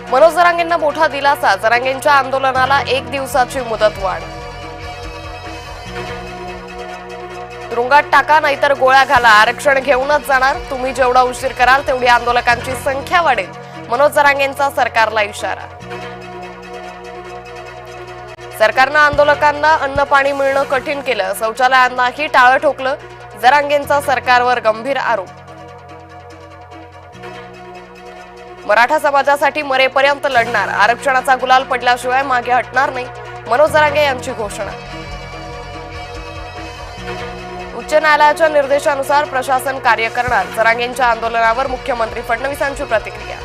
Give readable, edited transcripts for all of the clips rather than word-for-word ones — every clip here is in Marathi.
मनोज जरांगेंना मोठा दिलासा, जरांगेंच्या आंदोलनाला 1 दिवसाची मुदतवाढ. तुरुंगात टाका नाहीतर गोळ्या घाला, आरक्षण घेऊनच जाणार, तुम्ही जेवढा उशीर कराल तेवढी आंदोलकांची संख्या वाढेल, मनोज जरांगेंचा सरकारला इशारा. सरकारनं आंदोलकांना अन्न पाणी मिळणं कठीण केलं, शौचालयांनाही टाळं ठोकलं, जरांगेंचा सरकारवर गंभीर आरोप. मराठा समाजासाठी मरेपर्यंत लढणार, आरक्षणाचा गुलाल पडल्याशिवाय मागे हटणार नाही, मनोज जरांगे यांची घोषणा. उच्च न्यायालयाच्या निर्देशानुसार प्रशासन कार्य करणार, जरांगेंच्या आंदोलनावर मुख्यमंत्री फडणवीसांची प्रतिक्रिया.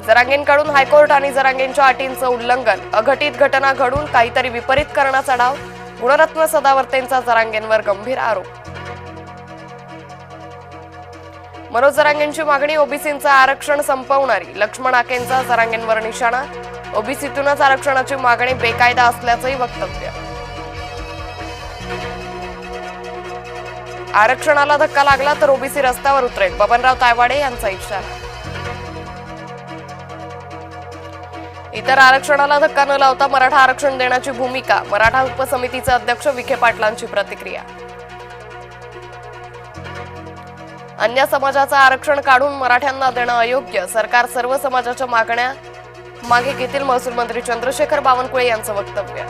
जरांगेंकडून हायकोर्ट आणि जरांगेंच्या अटींचं उल्लंघन, अघटित घटना घडून काहीतरी विपरीत करण्याचा डाव, गुणरत्न सदावर्तेंचा जरांगेंवर गंभीर आरोप. मनोज जरांगेंची मागणी, ओबीसींचं आरक्षण संपवणारी, लक्ष्मण आकेंचा जरांगेंवर निशाणा, ओबीसीतूनच आरक्षणाची मागणी बेकायदा असल्याचंही वक्तव्य. आरक्षणाला धक्का लागला तर ओबीसी रस्त्यावर उतरेल, बबनराव तायवाडे यांचा इशारा. इतर आरक्षणाला धक्का न लावता मराठा आरक्षण देण्याची भूमिका, मराठा उपसमितीचे अध्यक्ष विखे पाटलांची प्रतिक्रिया. अन्य समाजाचं आरक्षण काढून मराठ्यांना देणं अयोग्य, सरकार सर्व समाजाच्या मागण्या मागे घेतील, महसूल मंत्री चंद्रशेखर बावनकुळे यांचं वक्तव्य.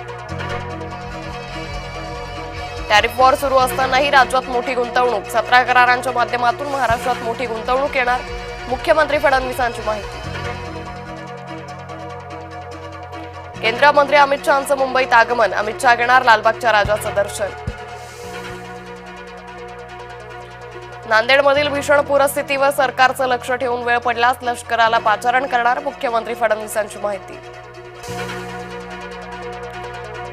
टॅरिफ वॉर सुरू असतानाही राज्यात मोठी गुंतवणूक, 17 करारांच्या माध्यमातून महाराष्ट्रात मोठी गुंतवणूक येणार, मुख्यमंत्री फडणवीसांची माहिती. केंद्रीय मंत्री अमित शहांचं मुंबईत आगमन, अमित शहा घेणार लालबागच्या राजाचं दर्शन. नांदेडमधील भीषण पूरस्थितीवर सरकारचं लक्ष ठेवून वेळ पडल्यास लष्कराला पाचारण करणार, मुख्यमंत्री फडणवीसांची माहिती.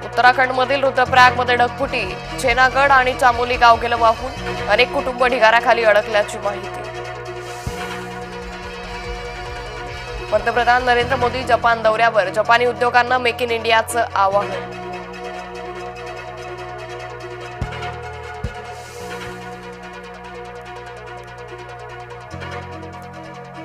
उत्तराखंडमधील रुद्रप्रयागमध्ये ढगफुटी, छेनागड आणि चामोली गाव गेलं वाहून, अनेक कुटुंब ढिगाऱ्याखाली अडकल्याची माहिती. पंतप्रधान नरेंद्र मोदी जपान दौऱ्यावर, जपानी उद्योगांना मेक इन इंडियाचं आवाहन.